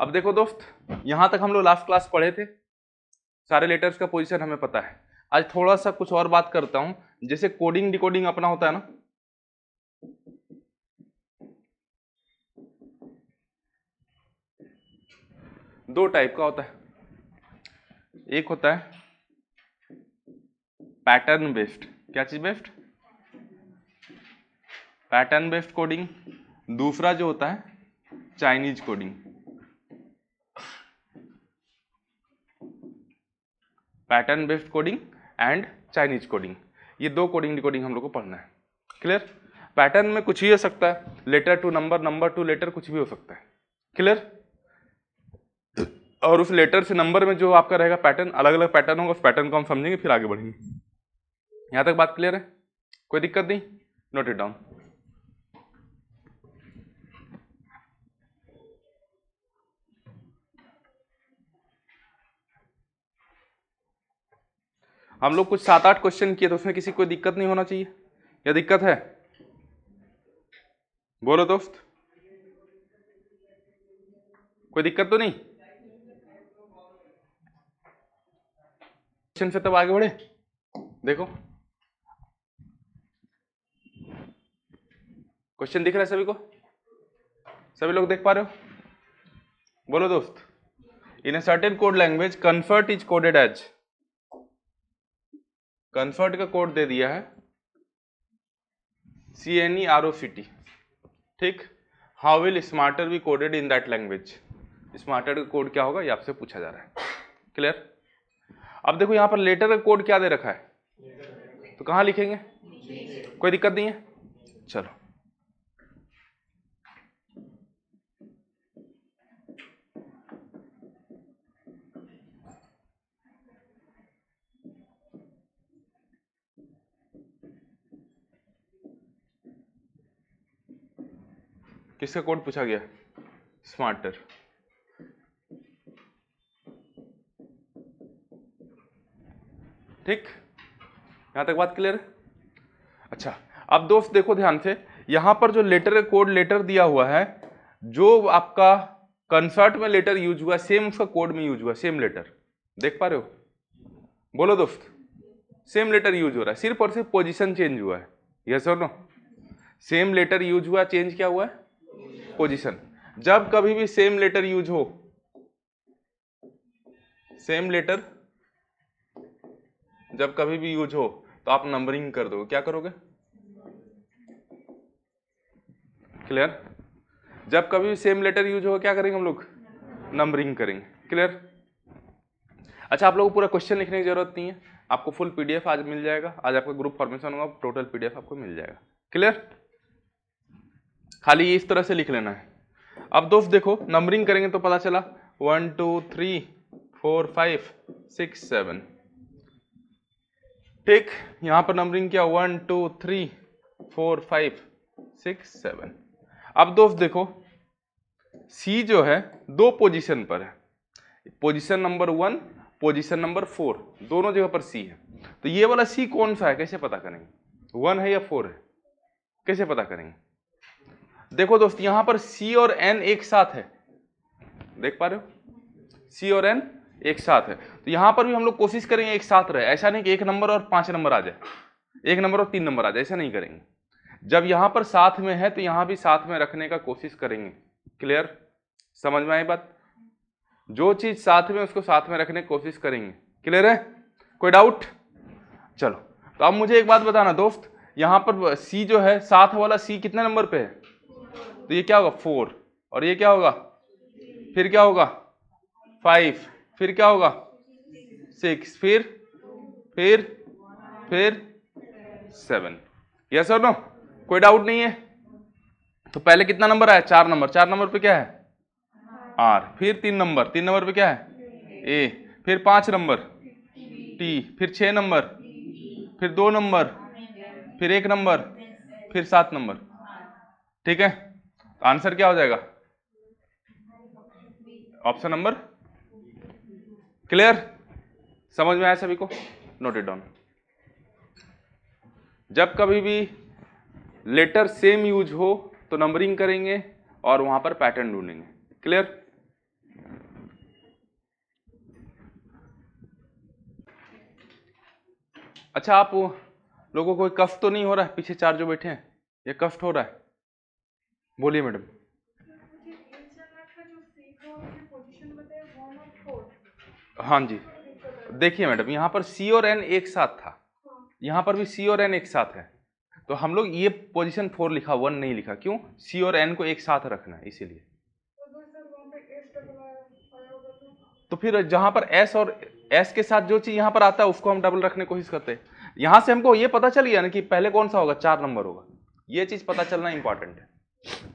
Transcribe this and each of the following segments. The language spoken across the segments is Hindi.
अब देखो दोस्त, यहां तक हम लोग लास्ट क्लास पढ़े थे, सारे लेटर्स का पोजीशन हमें पता है। आज थोड़ा सा कुछ और बात करता हूं, जैसे कोडिंग डिकोडिंग अपना होता है ना, दो टाइप का होता है। एक होता है पैटर्न बेस्ड, क्या चीज बेस्ड? Pattern based coding. दूसरा जो होता है Chinese coding. Pattern based coding and Chinese coding, ये दो कोडिंग डिकोडिंग हम लोग को पढ़ना है। क्लियर? पैटर्न में कुछ भी हो सकता है, letter to number, number to letter, कुछ भी हो सकता है। क्लियर? और उस लेटर से नंबर में जो आपका रहेगा पैटर्न, अलग अलग पैटर्न होगा, उस पैटर्न को हम समझेंगे फिर आगे बढ़ेंगे। यहां तक बात क्लियर है? कोई दिक्कत नहीं? Note it down. हम लोग कुछ 7-8 क्वेश्चन किए तो उसमें किसी कोई दिक्कत नहीं होना चाहिए, या दिक्कत है? बोलो दोस्त, कोई दिक्कत तो नहीं? क्वेश्चन से तब आगे बढ़े। देखो क्वेश्चन दिख रहा है सभी को? सभी लोग देख पा रहे हो? बोलो दोस्त। In a certain code language convert is coded as, convert का कोड दे दिया है CNEROCT, ठीक। How will smarter be coded in that language? Smarter का कोड क्या होगा ये आपसे पूछा जा रहा है। क्लियर? अब देखो यहां पर लेटर का कोड क्या दे रखा है, तो कहां लिखेंगे? कोई दिक्कत नहीं है? चलो किसका कोड पूछा गया? स्मार्टर। ठीक, यहां तक बात क्लियर है? अच्छा, अब दोस्त देखो ध्यान से, यहां पर जो लेटर का कोड लेटर दिया हुआ है, जो आपका कंसर्ट में लेटर यूज हुआ सेम उसका कोड में यूज हुआ, सेम लेटर। देख पा रहे हो? बोलो दोस्त, सेम लेटर यूज हो रहा है, सिर्फ और सिर्फ पोजीशन चेंज हुआ है। यस और नो? सेम लेटर यूज हुआ, चेंज क्या हुआ है? पोजीशन। जब कभी भी सेम लेटर यूज हो, सेम लेटर जब कभी भी यूज हो तो आप नंबरिंग कर दोगे। क्या करोगे? क्लियर? जब कभी भी सेम लेटर यूज हो क्या करेंगे हम लोग? नंबरिंग करेंगे। क्लियर? अच्छा, आप लोगों को पूरा क्वेश्चन लिखने की जरूरत नहीं है, आपको फुल पीडीएफ आज मिल जाएगा। आज आपका ग्रुप फॉर्मेशन होगा, टोटल पीडीएफ आपको मिल जाएगा। क्लियर? खाली इस तरह से लिख लेना है। अब दोस्त देखो, नंबरिंग करेंगे तो पता चला 1 2 3 4 5 6 7, ठीक। यहां पर नंबरिंग क्या? 1 2 3 4 5 6 7। अब दोस्त देखो, सी जो है दो पोजीशन पर है, पोजीशन नंबर 1, पोजीशन नंबर 4, दोनों जगह पर सी है। तो ये वाला सी कौन सा है, कैसे पता करेंगे? 1 है या 4 है, कैसे पता करेंगे? देखो दोस्त, यहां पर सी और एन एक साथ है, देख पा रहे हो? सी और एन एक साथ है, तो यहां पर भी हम लोग कोशिश करेंगे एक साथ रहे। ऐसा नहीं कि 1 नंबर और 5 नंबर आ जाए, 1 नंबर और 3 नंबर आ जाए, ऐसा नहीं करेंगे। जब यहां पर साथ में है तो यहां भी साथ में रखने का कोशिश करेंगे। क्लियर? समझ में आई बात? जो चीज साथ में उसको साथ में रखने की कोशिश करेंगे। क्लियर है? कोई डाउट? चलो, तो अब मुझे एक बात बताना दोस्त, यहां पर सी जो है, साथ वाला सी कितने नंबर पे है? तो ये क्या होगा? 4। और ये क्या होगा? फिर क्या होगा? 5। फिर क्या होगा? 6। फिर 7। यस और नो? कोई डाउट नहीं है? तो पहले कितना नंबर आया? 4 नंबर। 4 नंबर पे क्या है? आर। फिर 3 नंबर, 3 नंबर पे क्या है? ए। फिर 5 नंबर टी। फिर 6 नंबर, फिर 2 नंबर, फिर 1 नंबर, फिर 7 नंबर। ठीक है, तो आंसर क्या हो जाएगा? Option number. क्लियर? समझ में आया सभी को? Note it down. जब कभी भी लेटर सेम यूज हो तो नंबरिंग करेंगे और वहां पर पैटर्न ढूंढेंगे। क्लियर? अच्छा, आप लोगों को कोई कष्ट तो नहीं हो रहा है? पीछे चार जो बैठे हैं, ये कष्ट हो रहा है? बोलिए मैडम। हाँ जी, देखिए मैडम, यहाँ पर सी और एन एक साथ था, यहाँ पर भी सी और एन एक साथ है, तो हम लोग ये पोजीशन 4 लिखा, 1 नहीं लिखा। क्यों? सी और एन को एक साथ रखना है, इसीलिए। तो फिर जहां पर एस और एस के साथ जो चीज यहां पर आता है उसको हम डबल रखने की कोशिश करते हैं। यहां से हमको ये पता चल गया ना कि पहले कौन सा होगा, 4 नंबर होगा। ये चीज पता चलना इंपॉर्टेंट है।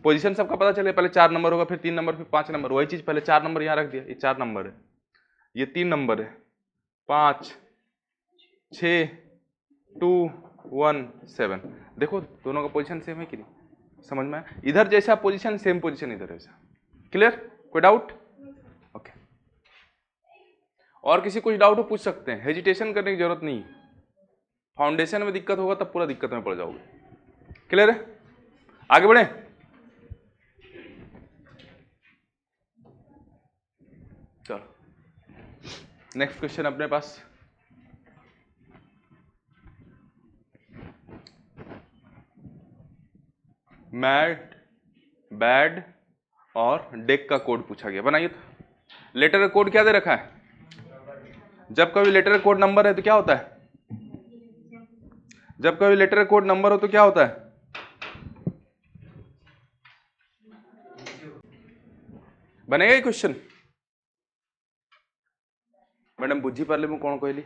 पोजीशन सबका पता चले, पहले 4 नंबर होगा, फिर 3 नंबर, फिर 5 नंबर। वही चीज पहले 4 नंबर यहां रख दिया, ये 4 नंबर है, ये 3 नंबर है, 5 6 2 1 7। देखो दोनों का पोजीशन सेम है कि नहीं? समझ में आया? इधर जैसा पोजीशन सेम पोजीशन इधर वैसा। क्लियर? कोई डाउट? ओके। और किसी कुछ डाउट हो पूछ सकते हैं, हेजिटेशन करने की जरूरत नहीं। फाउंडेशन में दिक्कत होगा तब पूरा दिक्कत में पड़ जाओगे। क्लियर है? आगे बढ़े। चलो नेक्स्ट क्वेश्चन अपने पास। मैड, बैड और डेक का कोड पूछा गया। बनाइए तो। लेटर का कोड क्या दे रखा है? जब कभी लेटर का कोड नंबर है तो क्या होता है? जब कभी लेटर का कोड नंबर हो तो क्या होता है? बनेगा ये क्वेश्चन? मैडम बुझी पारे मु कौन कहली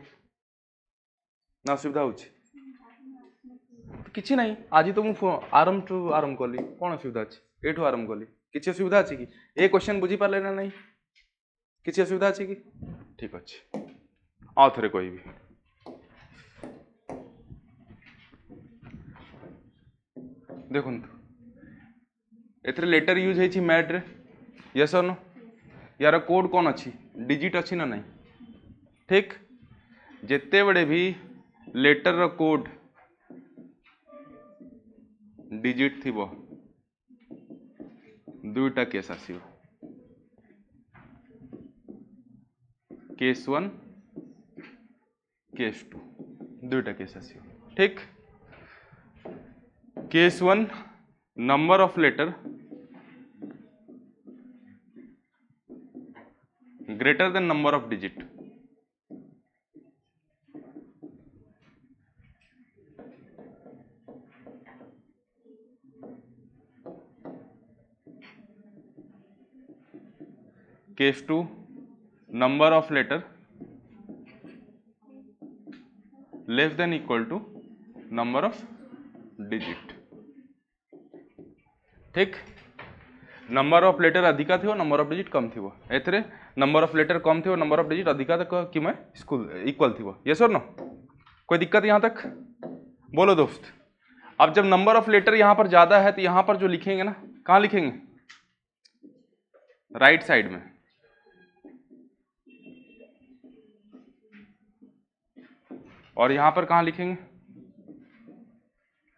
ना असुविधा हो किछि नहीं। आज तो मुझे आरंभ कली, कौन असुविधा अच्छे? एठू आरंभ कली, किछि असुविधा अच्छी कि? ए क्वेश्चन बुझी पारे ना नहीं? किछि असुविधा अच्छी कि? ठीक अच्छे, आओ थे कोई भी। देखो एथरे लेटर यूज है मैड रे, यस और नो? यार कोड कौन अच्छी? डिजिट अच्छी ना नहीं? ठीक, जिते बड़े भी लेटर रो कोड डिजिट थी, दुईटा केस आसियो, केस 1 केस 2, दुईटा केस आसियो। ठीक, case 1 number of letter greater than number of digit. Case 2 number of letter less than equal to number of digit. ठीक, नंबर ऑफ लेटर अधिका थी, नंबर ऑफ डिजिट कम थी। एथरे नंबर ऑफ लेटर कम थी, नंबर ऑफ डिजिट अधिका कि मैं स्कूल इक्वल थी। यस और नो? कोई दिक्कत यहां तक? बोलो दोस्त। अब जब नंबर ऑफ लेटर यहां पर ज्यादा है तो यहां पर जो लिखेंगे ना, कहां लिखेंगे? राइट साइड में। और यहां पर कहां लिखेंगे?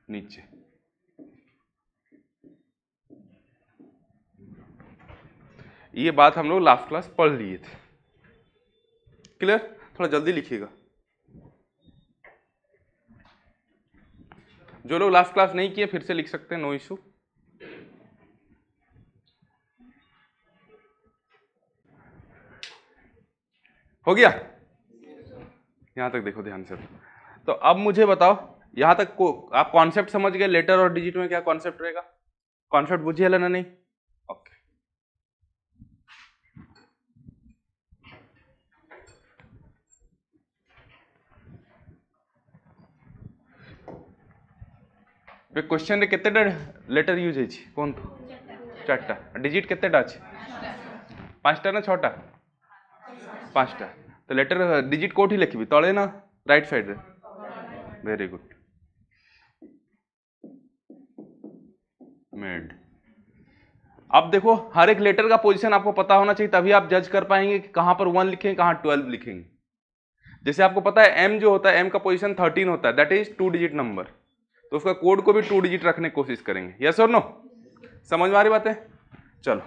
नीचे। ये बात हम लोग लास्ट क्लास पढ़ लिए थे। क्लियर? थोड़ा जल्दी लिखिएगा। जो लोग लास्ट क्लास नहीं किए फिर से लिख सकते हैं, नो इशू। हो गया? यहां तक देखो ध्यान से। तो अब मुझे बताओ, यहां तक को आप कॉन्सेप्ट समझ गए? लेटर और डिजिट में क्या कॉन्सेप्ट रहेगा? कॉन्सेप्ट बुझिए ना? नहीं? ओके। क्वेश्चन रे केतेटा लेटर यूज है कौन? 4टा। डिजिट केतेटा अछि? 5टा ना 6टा? 5टा। तो लेटर डिजिट कोठी लिखबी? तळे ना राइट साइड रे? Very good. मेड। अब देखो हर एक लेटर का पोजीशन आपको पता होना चाहिए, तभी आप जज कर पाएंगे कि कहां पर 1 लिखेंगे, कहां 12 लिखेंगे। जैसे आपको पता है m जो होता है, m का पोजीशन 13 होता है, दैट इज 2 डिजिट नंबर, तो उसका कोड को भी 2 डिजिट रखने की कोशिश करेंगे। यस और नो? समझ में आ रही बात है? चलो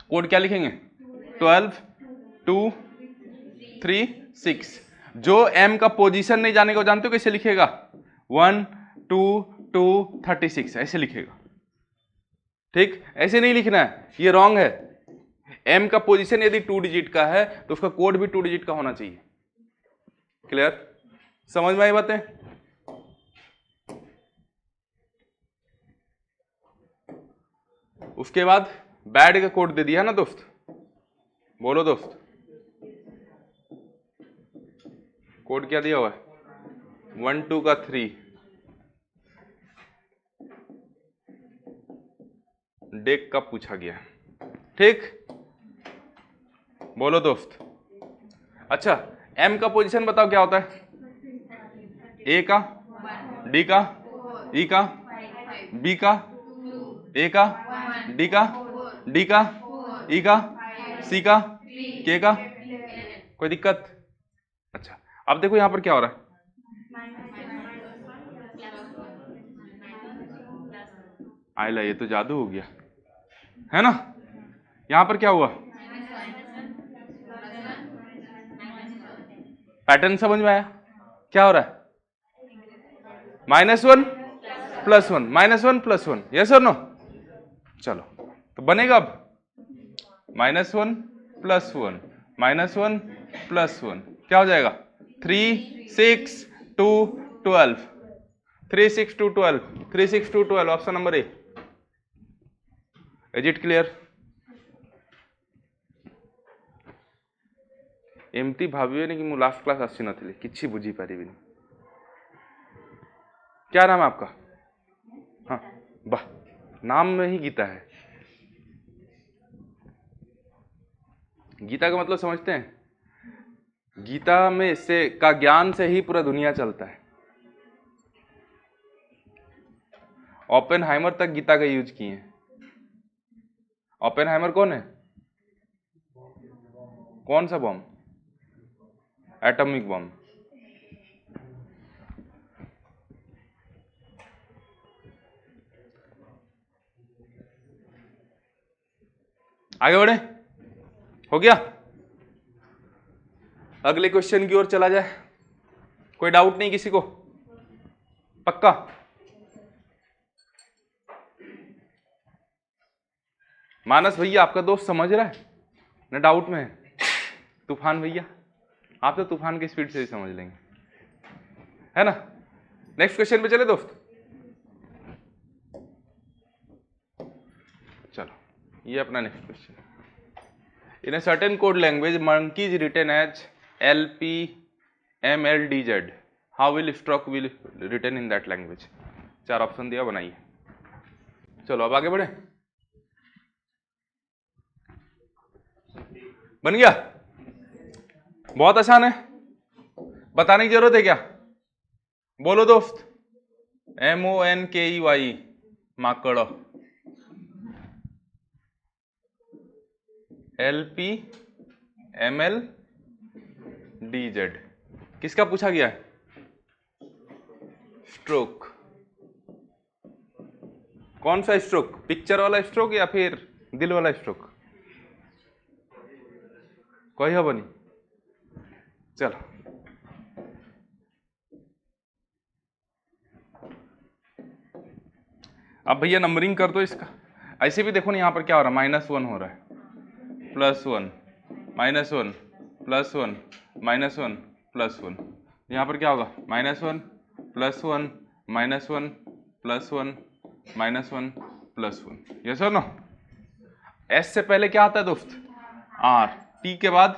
कोड क्या लिखेंगे? 12 2 3 6। जो m का पोजीशन नहीं जाने को जानते हो कैसे लिखेगा? 1 2 2 36 ऐसे लिखेगा। ठीक, ऐसे नहीं लिखना है, ये रॉन्ग है। m का पोजीशन यदि 2 डिजिट का है तो उसका कोड भी 2 डिजिट का होना चाहिए। क्लियर? समझ में आई बातें? उसके बाद बैड का कोड दे दिया ना दोस्त, बोलो दोस्त, कोड क्या दिया हुआ है? 1 2 का 3, डेक का पूछा गया। ठीक, बोलो दोस्त। अच्छा, m का पोजीशन बताओ क्या होता है? a का, d का, e का, b का, a का, d का, d का, e का, c का, k का। कोई दिक्कत? अच्छा, अब देखो यहां पर क्या हो रहा है। आइला, ये तो जादू हो गया है ना। यहां पर क्या हुआ? पैटर्न समझ में आया? क्या हो रहा है? -1 +1, -1 +1, यस और नो? चलो, तो बनेगा अब -1 +1, -1 +1 क्या हो जाएगा? 3 6 2 12, 3 6 2 12, 3 6 2 12, option number A. Is it clear? एमती भावियों कि लास्ट क्लास आसी नथिली, किछि बुझी पारिबिनी। क्या नाम है आपका? हाँ, वाह, नाम में ही गीता है। गीता का मतलब समझते हैं? गीता में से का ज्ञान से ही पूरा दुनिया चलता है। ओपेनहाइमर तक गीता का यूज किए हैं। ओपेनहाइमर कौन है? कौन सा बम? Atomic bomb. आगे बढ़े, हो गया? अगले क्वेश्चन की ओर चला जाए। कोई डाउट नहीं किसी को? पक्का? मानस भैया आपका दोस्त समझ रहा है ना? डाउट में है? तूफान भैया, आप तो तूफान की स्पीड से ही समझ लेंगे, है ना? नेक्स्ट क्वेश्चन पे चले दोस्त। चलो, ये अपना next question. In a certain code language monkey is written as LPMLDZ, how will stroke will written in that language? 4 option दिया, बनाइए। चलो अब आगे बढ़े। बन गया? बहुत आसान है, बताने की जरूरत है क्या? बोलो दोस्त। MONKEY, माकड़। LPMLDZ किसका पूछा गया है? स्ट्रोक। कौन सा स्ट्रोक? पिक्चर वाला स्ट्रोक या फिर दिल वाला स्ट्रोक? कोई हबनी। चलो, अब भैया नंबरिंग कर दो इसका। ऐसे भी देखो ना, यहां पर क्या हो रहा है? -1 हो रहा है, +1 -1 +1 -1 +1। यहां पर क्या होगा? -1 +1 -1 +1 -1 +1, यस और नो? एस से पहले क्या आता है दोस्त? आर। टी के बाद?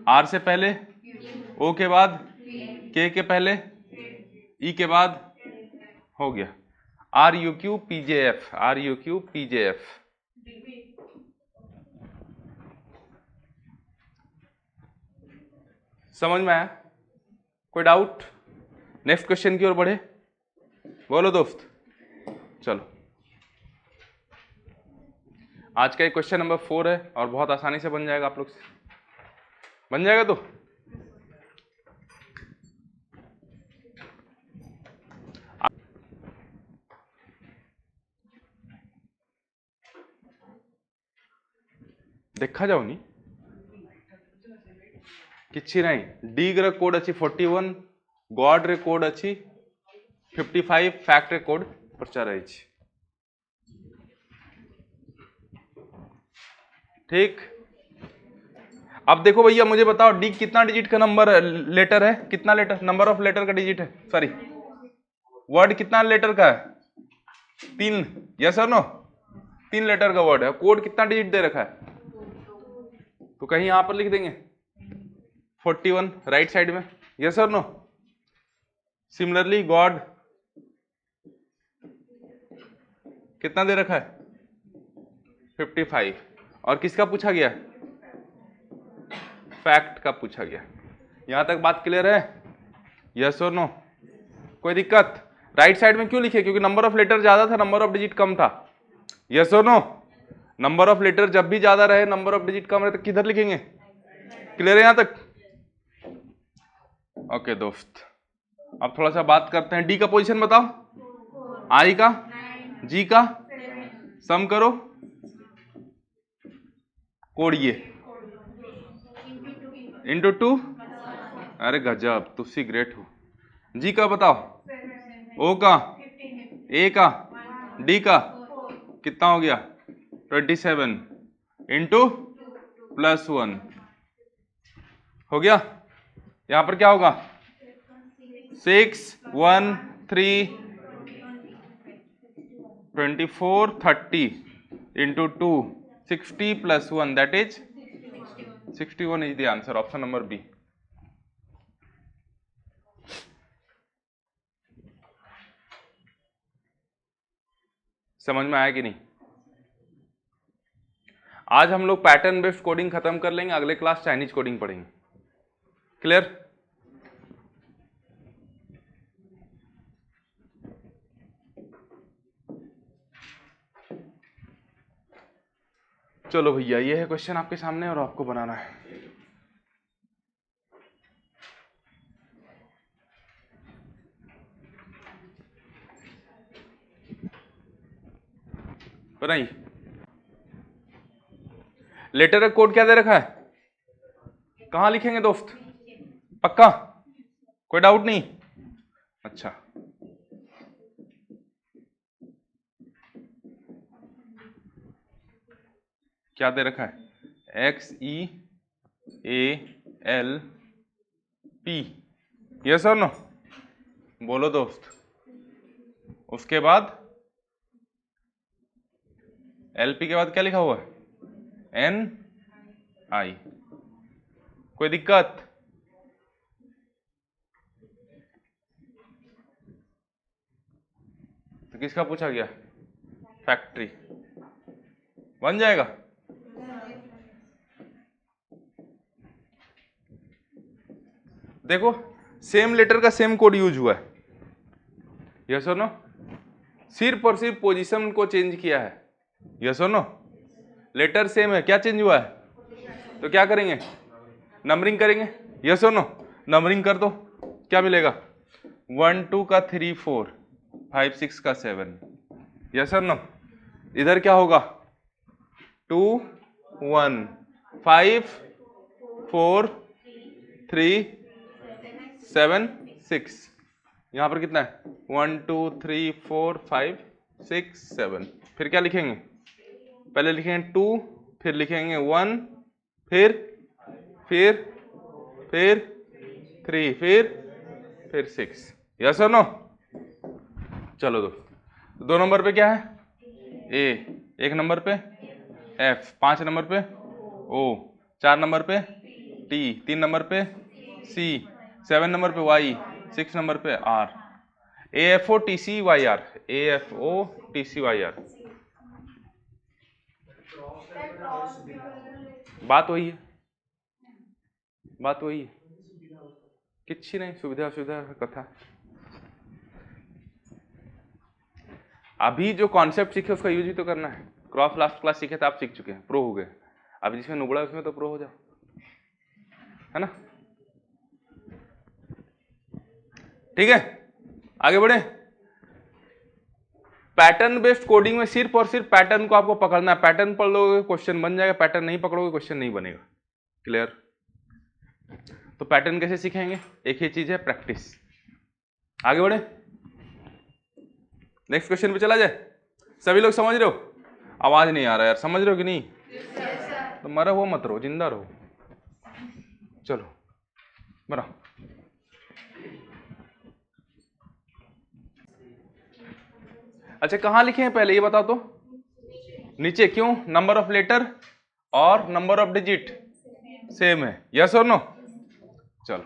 आर से पहले? ओ के बाद? के पहले? ई के बाद? हो गया RUQ PJF, RUQ PJF। समझ में आया? कोई डाउट? नेक्स्ट क्वेश्चन की ओर बढ़े, बोलो दोस्त। चलो, आज का क्वेश्चन नंबर 4 है और बहुत आसानी से बन जाएगा आप लोग से। बन जाएगा तो देखा जाओ नहीं किसी नहीं डी रे कोड अच्छी 41 गॉड रे कोड अच्छी 55 फैक्ट रे कोड प्रचार है। ठीक, अब देखो भैया मुझे बताओ डी कितना डिजिट का नंबर लेटर है, कितना लेटर नंबर ऑफ लेटर का डिजिट है, सॉरी वर्ड कितना लेटर का है, 3, यस और नो, 3 लेटर का वर्ड है, कोड कितना डिजिट दे रखा है, तो कहीं यहां पर लिख देंगे 41 राइट साइड में, यस और नो। सिमिलरली गॉड कितना दे रखा है 55, और किसका पूछा गया, फैक्ट का पूछा गया। यहां तक बात क्लियर है, यस और नो, कोई दिक्कत। राइट साइड में क्यों लिखे, क्योंकि नंबर ऑफ लेटर ज्यादा था, नंबर ऑफ डिजिट कम था, यस और नो। नंबर ऑफ लेटर जब भी ज्यादा रहे, नंबर ऑफ डिजिट कम रहे, तो किधर लिखेंगे, क्लियर है यहां तक। ओके दोस्त, अब थोड़ा सा बात करते हैं, डी का पोजीशन बताओ, आई का, जी का, सम करो, कोड ये इंटू 2, अरे गजब तुसी ग्रेट हो। जी का बताओ, ओ का, ए का, डी का कितना हो गया 27 इंटू +1 हो गया। यहां पर क्या होगा 6 1 3 24 30 into 2 60 +1 that is 61 is the answer, option number B. समझ में आया कि नहीं। आज हम लोग पैटर्न बेस्ड कोडिंग खत्म कर लेंगे, अगले क्लास चाइनीज कोडिंग पढ़ेंगे, क्लियर। चलो भैया ये है क्वेश्चन आपके सामने और आपको बनाना है। बनाइए। लेटर का कोड क्या दे रखा है, कहां लिखेंगे दोस्त, पक्का कोई डाउट नहीं, अच्छा क्या दे रखा है XEALP, यस और नो, बोलो दोस्त। उसके बाद LP के बाद क्या लिखा हुआ है NI, कोई दिक्कत, तो किसका पूछा गया, फैक्ट्री, बन जाएगा। देखो सेम लेटर का सेम कोड यूज हुआ है, यस और नो, सिर्फ और सिर्फ पोजीशन को चेंज किया है, यस और नो। लेटर सेम है, क्या चेंज हुआ है, तो क्या करेंगे नंबरिंग करेंगे, यस और नो। नंबरिंग कर दो, क्या मिलेगा 1 2 का 3 4 5 6 का 7, यस और नो। इधर क्या होगा 2 1 5 4 3 7 6, यहां पर कितना है 1 2 3 4 5 6 7, फिर क्या लिखेंगे, पहले लिखेंगे 2, फिर लिखेंगे 1, फिर 3, फिर 6, यस और नो। चलो दो नंबर पे क्या है A, 1 नंबर पे F, 5 नंबर पे O, 4 नंबर पे T, 3 नंबर पे C, 7 नंबर पे Y, 6 नंबर पे R, AFOTCYR, AFOTCYR। बात वही है, बात वही है, किसी नहीं, सुविधा सुविधा कथा। अभी जो कॉन्सेप्ट सीखे उसका यूज ही तो करना है। क्रॉस लास्ट क्लास सीखे तो आप सीख चुके हैं, प्रो हो गए। अभी जिसमें नुबड़ा है उसमें तो प्रो हो जाओ, है ना। ठीक है, आगे बढ़े। पैटर्न बेस्ड कोडिंग में सिर्फ और सिर्फ पैटर्न को आपको पकड़ना है। पैटर्न पढ़ लोगे क्वेश्चन बन जाएगा, पैटर्न नहीं पकड़ोगे क्वेश्चन नहीं बनेगा, क्लियर। तो पैटर्न कैसे सीखेंगे? एक ही चीज है, प्रैक्टिस। आगे बढ़े, नेक्स्ट क्वेश्चन पे चला जाए। सभी लोग समझ रहे हो? आवाज नहीं आ रहा यार, समझ रहे हो कि नहीं? तो मरा हुआ मत रहो, जिंदा रहो। चलो बनाओ। अच्छा कहाँ लिखे हैं पहले ये बताओ तो? नीचे। क्यों? नंबर ऑफ लेटर और नंबर ऑफ डिजिट सेम है, यस और नो? चलो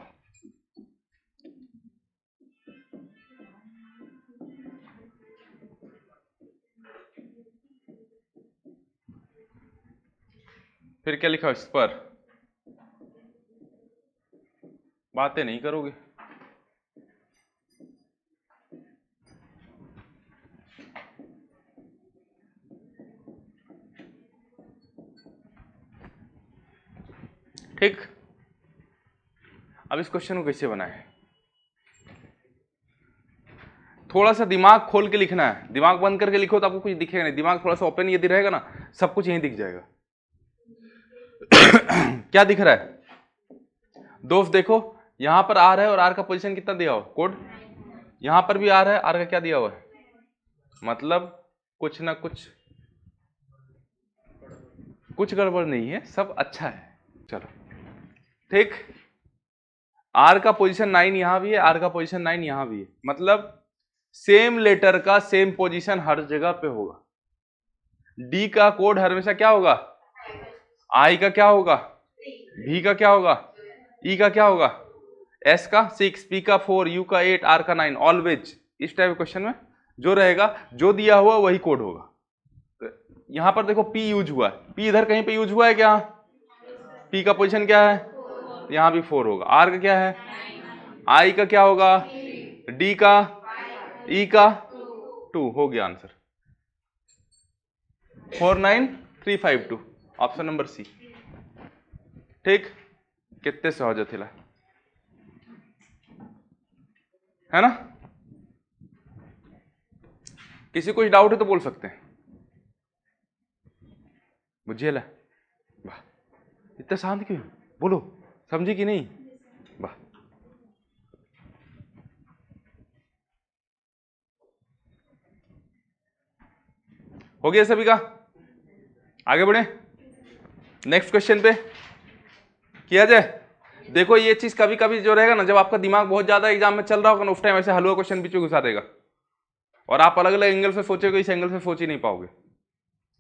फिर क्या लिखा इस पर? बातें नहीं करोगे। ठीक, अब इस क्वेश्चन को कैसे बनाएं? थोड़ा सा दिमाग खोल के लिखना है। दिमाग बंद करके लिखो तो आपको कुछ दिखेगा नहीं। दिमाग थोड़ा सा ओपन यदि रहेगा ना, सब कुछ यहीं दिख जाएगा। क्या दिख रहा है दोस्त? देखो यहां पर आर है और आर का पोजीशन कितना दिया हुआ कोड, यहां पर भी आर है, आर का क्या दिया हुआ है, मतलब कुछ ना कुछ गड़बड़ नहीं है, सब अच्छा है। चलो ठीक, आर का पोजीशन 9 यहां भी है, आर का पोजीशन 9 यहां भी है, मतलब सेम लेटर का सेम पोजीशन हर जगह पे होगा। डी का कोड हमेशा क्या होगा? आई का क्या होगा? भी का क्या होगा? ई का क्या होगा? एस का 6, पी का 4, यू का 8, आर का 9। ऑलवेज इस टाइप क्वेश्चन में जो रहेगा, जो दिया हुआ वही कोड होगा। यहां पर देखो पी यूज हुआ है, पी इधर कहीं पे यूज हुआ है क्या? पी का पोजीशन क्या है? यहां भी 4 होगा। आर का क्या है? आई का क्या होगा? डी का, ई का 2। हो गया आंसर 49352, ऑप्शन नंबर सी। ठीक, कितने सहज थिला है ना? किसी को डाउट है तो बोल सकते हैं। बुझिए ला, वाह इतना शांत क्यों? बोलो, समझी कि नहीं? वाह, हो गया सभी का? आगे बढ़े नेक्स्ट क्वेश्चन पे किया जाए। देखो ये चीज कभी कभी जो रहेगा ना, जब आपका दिमाग बहुत ज्यादा एग्जाम में चल रहा होगा ना, उस टाइम ऐसे हलवा क्वेश्चन बीच में घुसा देगा और आप अलग अलग एंगल से सोचोगे, इस एंगल से सोच ही नहीं पाओगे।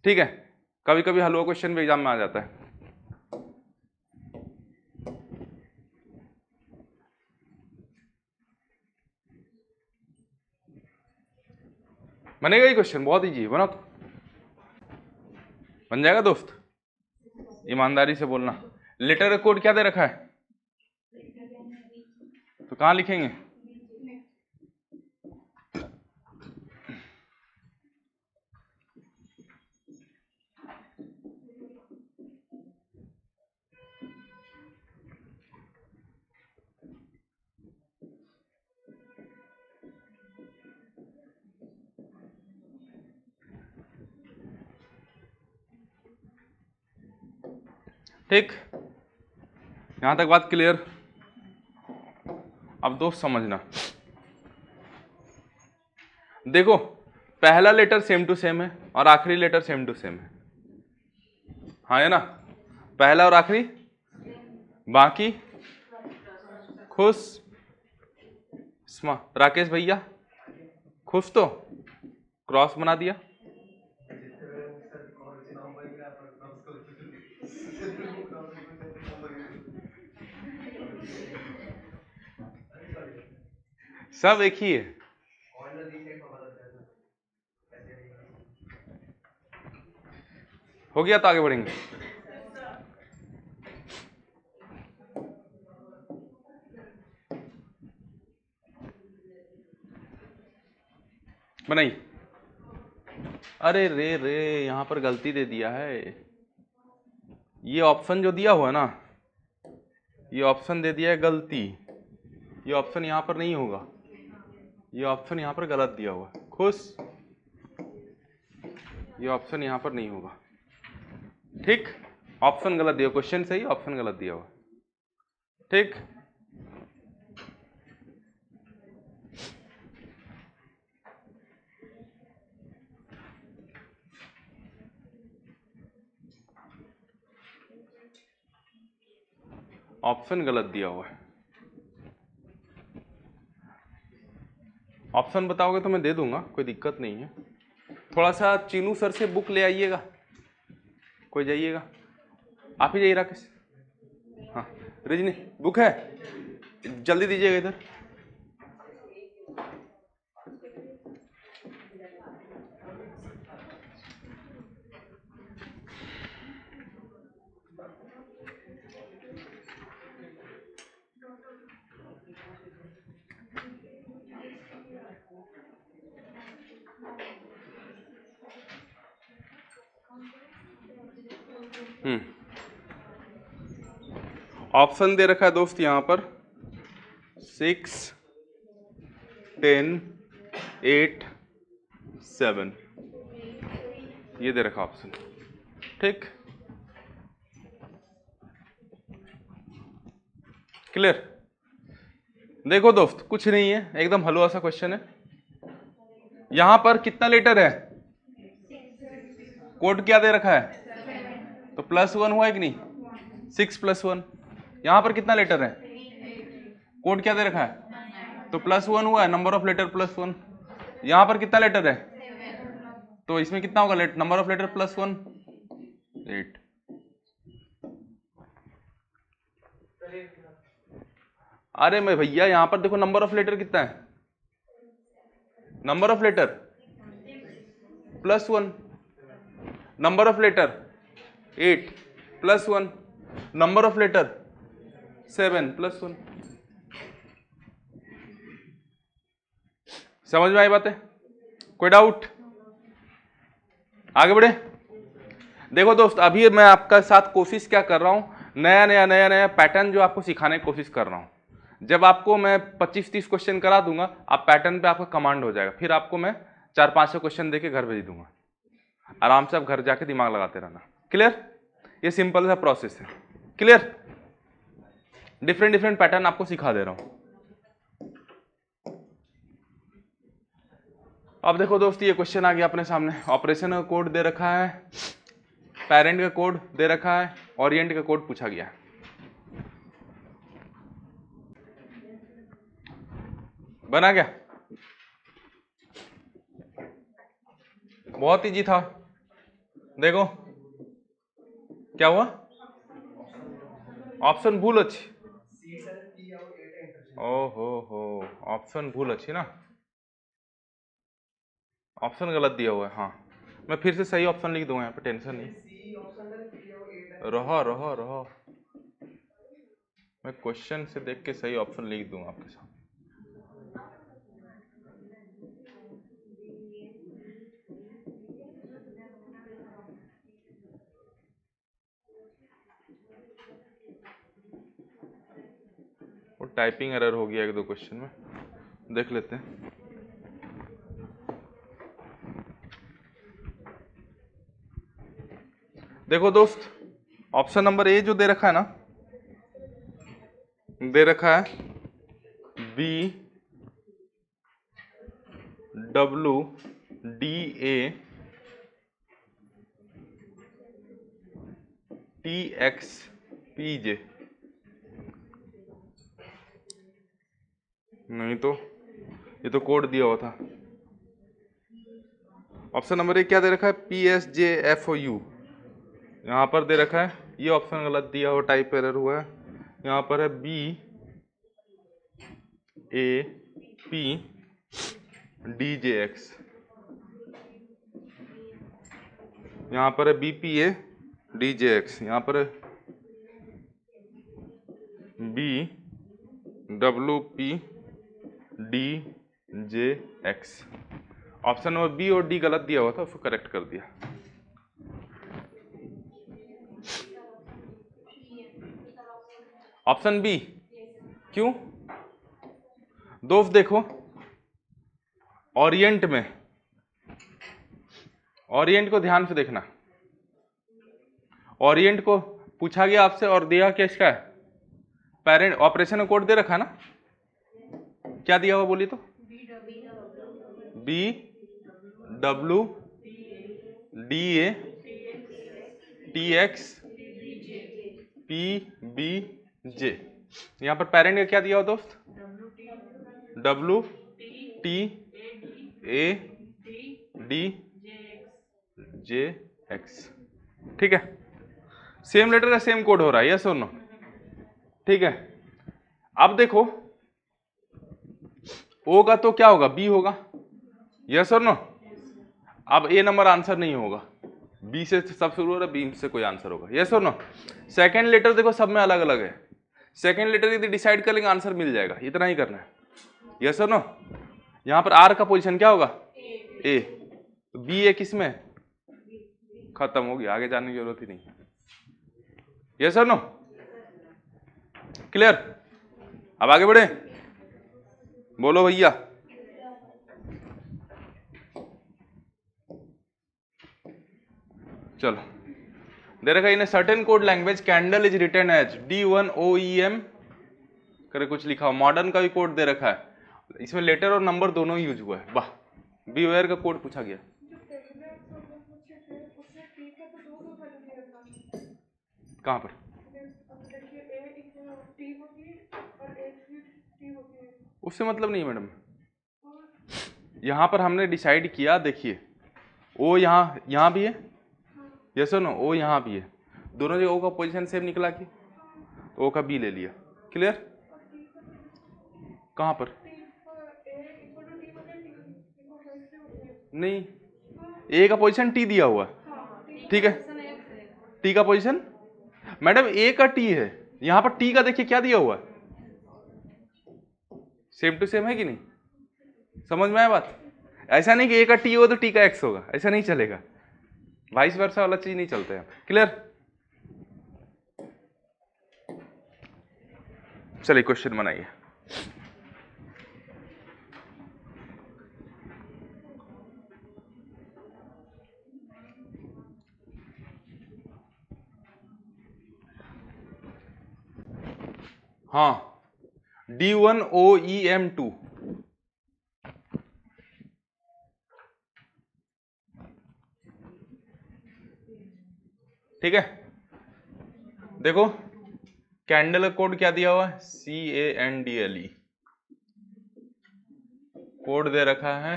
ठीक है, कभी कभी हलवा क्वेश्चन भी एग्जाम में आ जाता है। बनेगा ये क्वेश्चन, बहुत ईजी है, बना तो बन जाएगा दोस्त, ईमानदारी से बोलना। लेटर का कोड क्या दे रखा है, तो कहां लिखेंगे? ठीक, यहां तक बात क्लियर? अब दोस्त समझना, देखो पहला लेटर सेम टू सेम है और आखिरी लेटर सेम टू सेम है, हाँ है ना? पहला और आखिरी, बाकी खुश। राकेश भैया खुश, तो क्रॉस बना दिया। सब एक ही है। हो गया तो आगे बढ़ेंगे। बनाई, अरे रे रे यहां पर गलती दे दिया है। ये ऑप्शन जो दिया हुआ है ना, ये ऑप्शन दे दिया है गलती, ये ऑप्शन यहां पर नहीं होगा, ये ऑप्शन यहां पर गलत दिया हुआ है। खुश, ये ऑप्शन यहां पर नहीं होगा। ठीक, ऑप्शन गलत दिया, क्वेश्चन सही, ऑप्शन गलत दिया हुआ। ठीक, ऑप्शन गलत दिया हुआ है। ऑप्शन बताओगे तो मैं दे दूंगा, कोई दिक्कत नहीं है। थोड़ा सा चीनू सर से बुक ले आइएगा, कोई जाइएगा, आप ही जाइए राकेश। हाँ रजनी बुक है, जल्दी दीजिएगा इधर। ऑप्शन दे रखा है दोस्त यहाँ पर 6, 10, 8, 7, ये दे रखा ऑप्शन। ठीक, क्लियर। देखो दोस्त कुछ नहीं है, एकदम हलवा सा क्वेश्चन है। यहां पर कितना लेटर है, कोड क्या दे रखा है, तो +1 हुआ है कि नहीं, 6 + 1। यहां पर कितना लेटर है, कोड क्या दे रखा है, तो +1 हुआ है, नंबर ऑफ लेटर +1। यहां पर कितना लेटर है, तो इसमें कितना होगा नंबर ऑफ लेटर +1, 8। अरे मैं भैया यहां पर देखो नंबर ऑफ लेटर कितना है, number of letter +1, number of letter 8 +1, number of letter 7 +1। समझ में आई बात है, कोई डाउट, आगे बढ़े। देखो दोस्त अभी मैं आपका साथ कोशिश क्या कर रहा हूं, नया पैटर्न जो आपको सिखाने की कोशिश कर रहा हूं। जब आपको मैं 25-30 क्वेश्चन करा दूंगा, आप पैटर्न पे आपका कमांड हो जाएगा, फिर आपको मैं 400-500 क्वेश्चन देके घर भेज दूंगा, आराम से आप घर जाके दिमाग लगाते रहना। क्लियर, ये सिंपल सा प्रोसेस है। क्लियर, डिफरेंट पैटर्न आपको सिखा दे रहा हूं। अब देखो दोस्त ये क्वेश्चन आ गया अपने सामने, ऑपरेशन का कोड दे रखा है, पेरेंट का कोड दे रखा है, ओरिएंट का कोड पूछा गया है। बना क्या, बहुत इजी था। देखो क्या हुआ, ऑप्शन भूल अच्छी, ओहो ऑप्शन भूल अच्छी ना, ऑप्शन गलत दिया हुआ है। हाँ मैं फिर से सही ऑप्शन लिख दूंगा यहाँ पे, टेंशन नहीं, रहो मैं क्वेश्चन से देख के सही ऑप्शन लिख दूंगा आपके साथ। वो टाइपिंग एरर हो गया 1-2 क्वेश्चन में, देख लेते हैं। देखो दोस्त ऑप्शन नंबर ए जो दे रखा है ना, दे रखा है BWDA TXPJ, नहीं तो ये तो कोड दिया हुआ था। ऑप्शन नंबर ए क्या दे रखा है, PSJFOU, यहाँ पर दे रखा है, ये ऑप्शन गलत दिया हुआ, टाइप एरर हुआ है। यहाँ पर है BAPDJX, यहाँ पर है BPADJX, यहाँ पर है BWPDJX। ऑप्शन नंबर बी और डी गलत दिया हुआ था, उसको करेक्ट कर दिया। ऑप्शन बी क्यों दोस्त, देखो ओरिएंट में, ओरिएंट को ध्यान से देखना, ओरिएंट को पूछा गया आपसे और दिया क्या इसका है, पेरेंट ऑपरेशन का कोड दे रखा है ना, क्या दिया हुआ बोली तो, BWDA TXPB जे। यहाँ पर पेरेंट का क्या दिया हो दोस्त? W T A D J X। ठीक है, सेम लेटर का सेम कोड हो रहा है, यस और नो? ठीक है, अब देखो O का तो क्या होगा? B होगा, यस और नो? अब A नंबर आंसर नहीं होगा, B से सब शुरू हो रहा है, B से कोई आंसर होगा, यस और नो? सेकेंड लेटर देखो सब में अलग अलग है, सेकेंड लेटर यदि डिसाइड कर लेंगे आंसर मिल जाएगा, इतना ही करना है, यस और नो? यहां पर R का पोजीशन क्या होगा? A। B है किसमें? खत्म हो गया, आगे जाने की जरूरत ही नहीं, यस और नो? क्लियर? अब आगे बढ़े, बोलो भैया। चलो, दे रखा in certain code language candle is written as D1OEM करे कुछ लिखा हो, मॉडर्न का भी कोड दे रखा है, इसमें लेटर और नंबर दोनों ही यूज हुआ है। वाह, बीवेयर का कोड पूछा गया, कहां पर? उससे मतलब नहीं मैडम, यहां पर हमने डिसाइड किया, देखिए ओ यहां भी है, यस और नो? ओ यहां भी है, दोनों जगह ओ का पोजीशन सेम निकला कि ओ का बी ले लिया, क्लियर? कहां पर? नहीं, ए का पोजीशन टी दिया हुआ, ठीक है, टी का पोजीशन मैडम ए का टी है, यहां पर टी का देखिए क्या दिया हुआ है, सेम टू सेम है कि नहीं? समझ में आया बात? ऐसा नहीं कि ए का टी हो तो टी का एक्स होगा, ऐसा नहीं चलेगा, वाइस वर्सा वाला चीज नहीं चलता है, क्लियर? चलिए क्वेश्चन बनाइए। हाँ, D1OEM2, ठीक है, देखो कैंडल का कोड क्या दिया हुआ है? CANDLE, कोड दे रखा है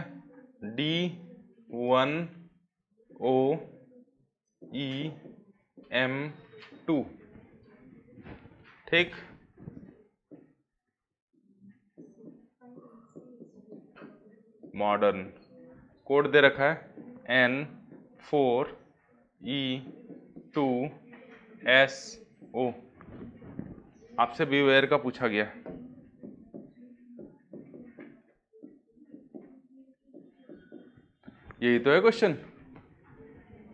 D1OEM2, ठीक, मॉडर्न कोड दे रखा है N4E2SO, आपसे बीवेयर का पूछा गया, यही तो है क्वेश्चन,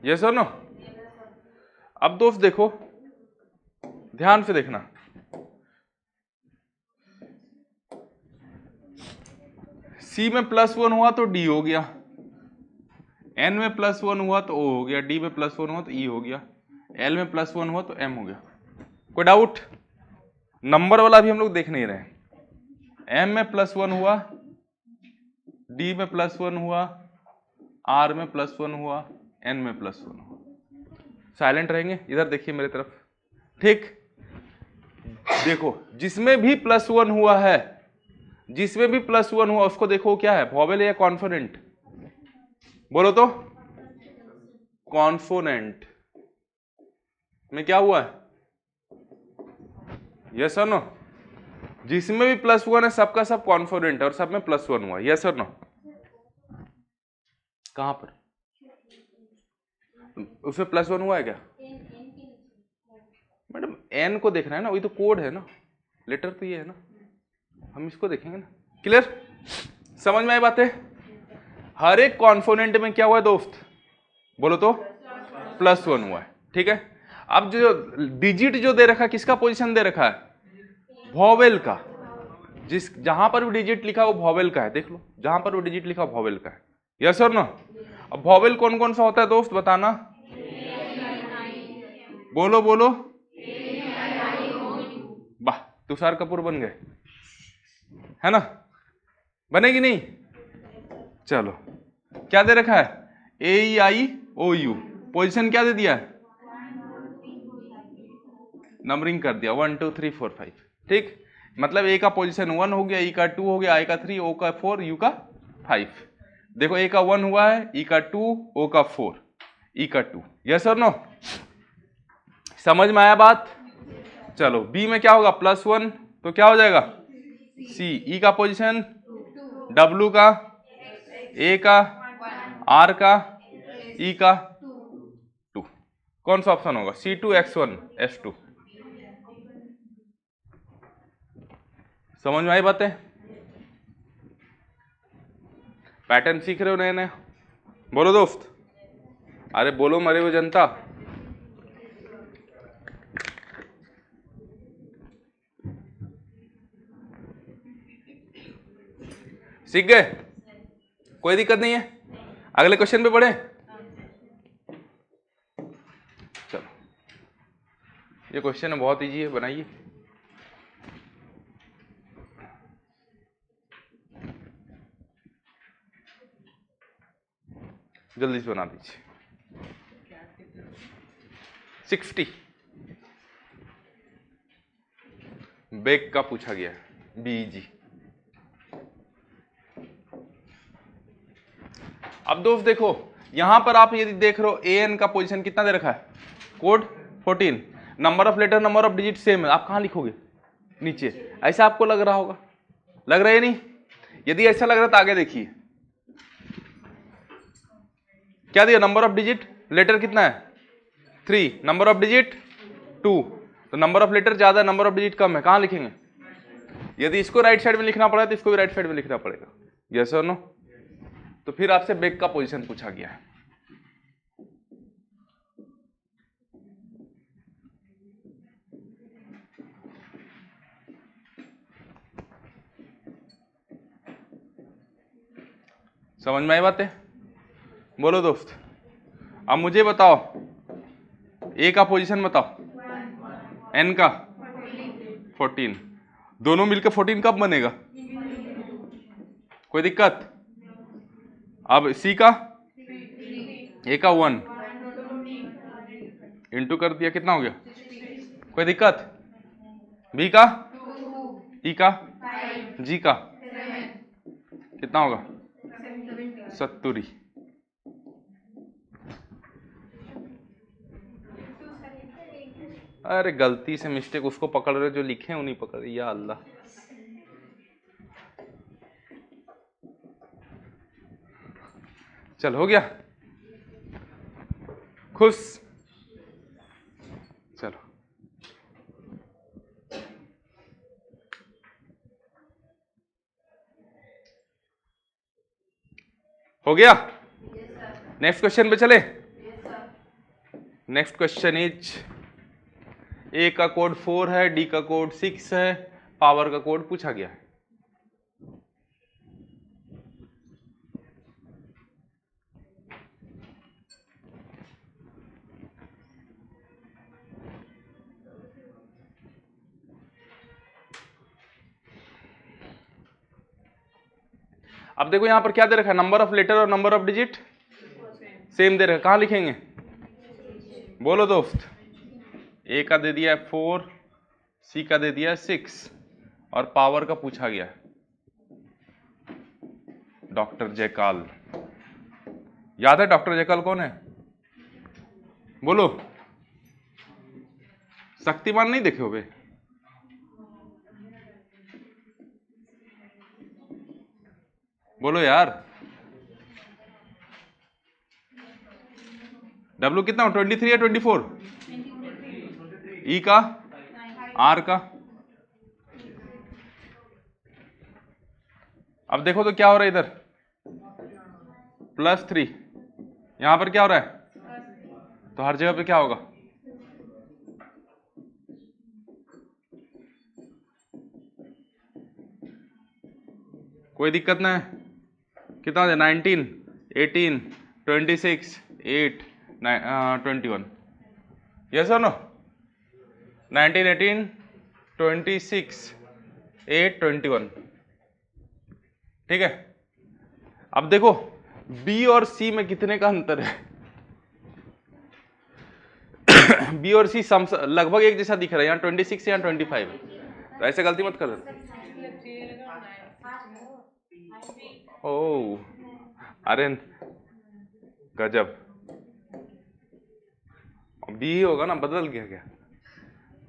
यस और नो? अब दोस्त देखो, ध्यान से देखना, सी में +1 हुआ तो डी हो गया, एन में +1 हुआ तो ओ हो गया, डी में +1 हुआ तो ई हो गया, एल में +1 हुआ तो एम हो गया, कोई डाउट? नंबर वाला भी हम लोग देख नहीं रहे, एम में +1 हुआ, डी में +1 हुआ, आर में +1 हुआ, एन में +1 हुआ, साइलेंट रहेंगे, इधर देखिए मेरे तरफ, ठीक, देखो जिसमें भी +1 हुआ है, जिसमें भी +1 हुआ उसको देखो क्या है, वॉवेल या कॉन्फोनेंट? बोलो तो, कॉन्फोनेंट में क्या हुआ है, यस और नो? जिसमें भी +1 है सबका सब कॉन्फोनेंट है और सब में +1 हुआ, यस और नो? कहां पर उसमें +1 हुआ है क्या मैडम? एन को देखना है ना, वही तो कोड है ना, लेटर तो ये है ना, हम इसको देखेंगे ना, क्लियर? समझ में आई बात है? हर एक कॉन्फोनेंट में क्या हुआ है दोस्त, बोलो तो, +1 हुआ है, ठीक है। अब जो डिजिट जो दे रखा है, किसका पोजीशन दे रखा है? वॉवेल का, जहां पर भी डिजिट लिखा वो वॉवेल का है, देख लो जहां पर वो डिजिट लिखा वॉवेल का है, यस और नो? अब वॉवेल कौन कौन सा होता है दोस्त, बताना, बोलो बोलो, वाह तुषार कपूर बन गए, है ना? बनेगी नहीं? चलो, क्या दे रखा है? AEIOU, पोजीशन क्या दे दिया है? नंबरिंग कर दिया 1 2 3 4 5, ठीक। मतलब ए का पोजीशन 1 हो गया, ई का 2 हो गया, आई का 3, ओ का 4, यू का 5। देखो ए का 1 हुआ है, ई का 2, ओ का 4, ई का 2। यस और नो? समझ में आया बात? चलो बी में क्या होगा, +1 तो क्या हो जाएगा सी। ई का पोजीशन, डब्लू का, ए का, आर का, ई का 2। कौन सा ऑप्शन होगा, C2 X1 S2। समझ में आई बातें? पैटर्न सीख रहे हो नए नए? बोलो दोस्त, अरे बोलो मरे हुए जनता। सीख गए? कोई दिक्कत नहीं है? अगले क्वेश्चन पे बढ़े? चलो, ये क्वेश्चन बहुत इजी है, बनाइए। जल्दी से बना दीजिए। 60 बेग का पूछा गया है, BEG। अब दोस्त देखो, यहां पर आप यदि देख रहे हो AN का पोजीशन कितना दे रखा है, code 14, number of letter, number of digit same है, आप कहां लिखोगे, नीचे। ऐसा आपको लग रहा होगा, लग रहा है नहीं? यदि ऐसा लग रहा है तो आगे देखिए क्या दिया, नंबर ऑफ डिजिट, लेटर कितना है 3, नंबर ऑफ डिजिट 2, तो नंबर ऑफ लेटर ज्यादा, नंबर ऑफ डिजिट कम है, कहां लिखेंगे? यदि इसको राइट साइड में लिखना पड़ा तो इसको भी राइट साइड में लिखना पड़ेगा। यस और नो? तो फिर आपसे बेग का पोजीशन पूछा गया है। समझ में आई बातें? बोलो दोस्त। अब मुझे बताओ ए का पोजीशन बताओ, एन का 14, दोनों मिलकर 14 कब बनेगा? कोई दिक्कत? अब सी का, ए का 1 इंटू कर दिया, कितना हो गया? कोई दिक्कत? बी का, ई का, जी का कितना होगा? 70। अरे गलती से मिस्टेक उसको पकड़ रहे जो लिखे उन्हीं पकड़ रहे, या अल्लाह। चल हो गया, खुश? चलो हो गया। नेक्स्ट क्वेश्चन पे चले। नेक्स्ट क्वेश्चन इज, ए का कोड 4 है, डी का कोड 6 है, पावर का कोड पूछा गया है। अब देखो यहां पर क्या दे रखा है, नंबर ऑफ लेटर और नंबर ऑफ डिजिट सेम दे रखा है, कहां लिखेंगे? बोलो दोस्त। ए का दे दिया है 4, सी का दे दिया है 6 और पावर का पूछा गया है डॉक्टर जयकाल। याद है डॉक्टर जयकाल कौन है? बोलो। शक्तिमान नहीं देखे हो बे? बोलो यार। डब्ल्यू कितना हो, 23 या 24? ई का, आर का। अब देखो तो क्या हो रहा है इधर, +3, यहां पर क्या हो रहा है, तो हर जगह पे क्या होगा? कोई दिक्कत ना है? कितना हो जाए, 19, 18, 26, 8, 21। यस और नो? 19, 18, 26, 8, 21। ठीक है। अब देखो बी और सी में कितने का अंतर है? बी और सी सम लगभग एक जैसा दिख रहा है, यहाँ 26 यहाँ 25, तो ऐसे गलती मत कर। ओ अरे गजब, बी होगा ना, बदल गया क्या?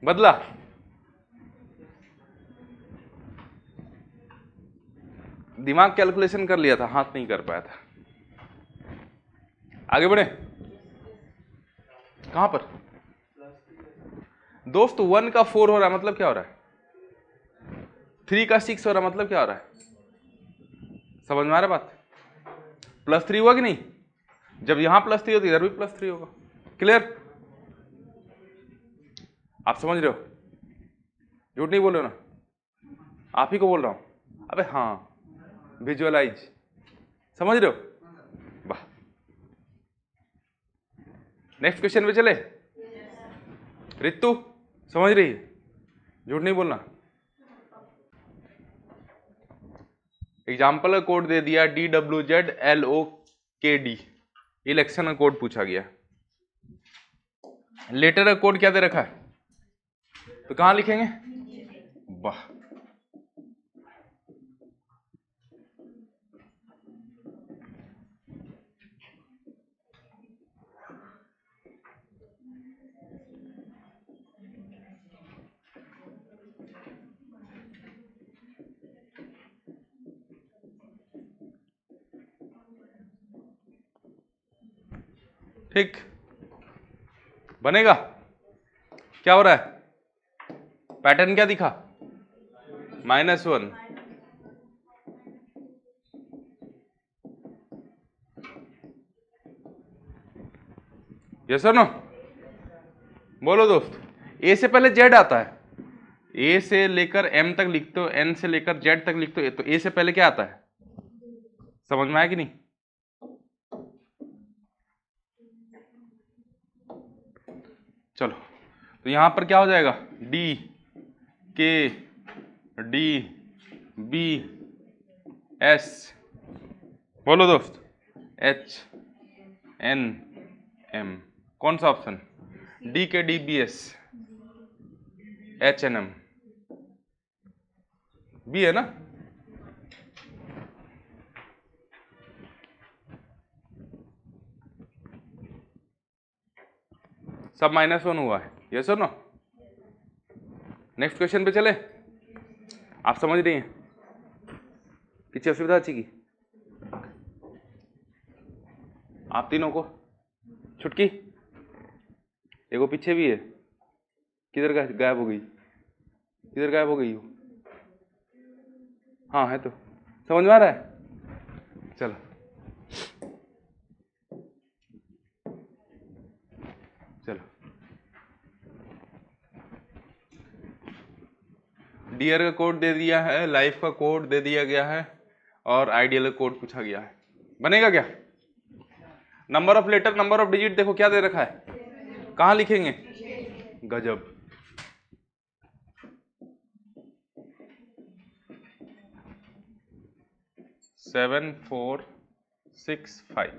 बदला? दिमाग कैलकुलेशन कर लिया था, हाथ नहीं कर पाया था। आगे बढ़े, कहां पर दोस्त 1 का 4 हो रहा है, मतलब क्या हो रहा है? 3 का 6 हो रहा है, मतलब क्या हो रहा है? समझ में आ रहा है बात? +3 हुआ कि नहीं? जब यहां +3 होती इधर भी +3 होगा। क्लियर? आप समझ रहे हो? झूठ नहीं बोल रहे हो ना? आप ही को बोल रहा हूं। अबे हाँ, विजुअलाइज, समझ रहे हो? वाह। नेक्स्ट क्वेश्चन पे चले। रितु समझ रही है? झूठ नहीं बोलना। एग्जाम्पल का कोड दे दिया DWZLOKD, इलेक्शन का कोड पूछा गया। लेटर का कोड क्या दे रखा है, तो कहां लिखेंगे? वाह, ठीक बनेगा। क्या हो रहा है? पैटर्न क्या दिखा? -1। यस और नो? बोलो दोस्त। ए से पहले जेड आता है, ए से लेकर एम तक लिखते हो, एन से लेकर जेड तक लिखते हो, तो ए से पहले क्या आता है? समझ में आया कि नहीं? चलो, तो यहां पर क्या हो जाएगा? D K D B S, बोलो दोस्त, एच एन एम। कौन सा option? D K D B S H N M, B है ना? सब -1 हुआ है, यस और नो? नेक्स्ट क्वेश्चन पे चले। आप समझ रही हैं? किसी असुविधा अच्छी की? आप तीनों को छुटकी, एगो पीछे भी है, किधर गायब हो गई? किधर गायब हो गई हो? हाँ है तो, समझ में आ रहा है? चलो, चलो। डियर का कोड दे दिया है, लाइफ का कोड दे दिया गया है, और आइडियल का कोड पूछा गया है। बनेगा क्या? Number of letter, number of digit देखो क्या दे रखा है, कहां लिखेंगे? गजब। सेवन 4 6 5,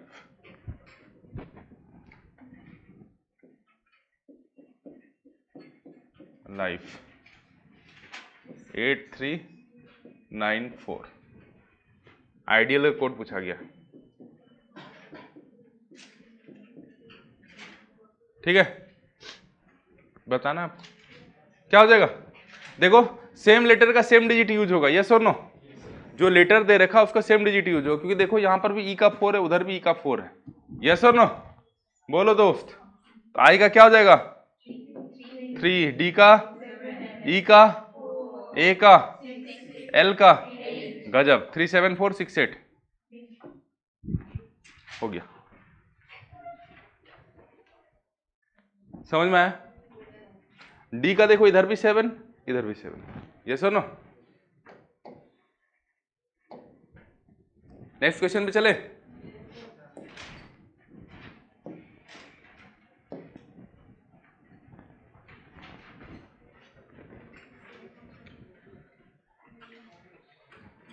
लाइफ 8 3 9 4, आइडियल का कोड पूछा गया। ठीक है, बताना आप क्या हो जाएगा। देखो, सेम लेटर का सेम डिजिट यूज होगा, यस और नो? जो लेटर दे रखा उसका सेम डिजिट यूज होगा, क्योंकि देखो यहां पर भी ई का 4 है, उधर भी ई का 4 है, यस और नो? बोलो दोस्त, तो आई का क्या हो जाएगा? 3, डी का, ई का, ए का, एल का, गजब। 3 7 4 6 8 हो गया। समझ में आया? डी का देखो, इधर भी 7, इधर भी 7, यस और नो? नेक्स्ट क्वेश्चन पे चले।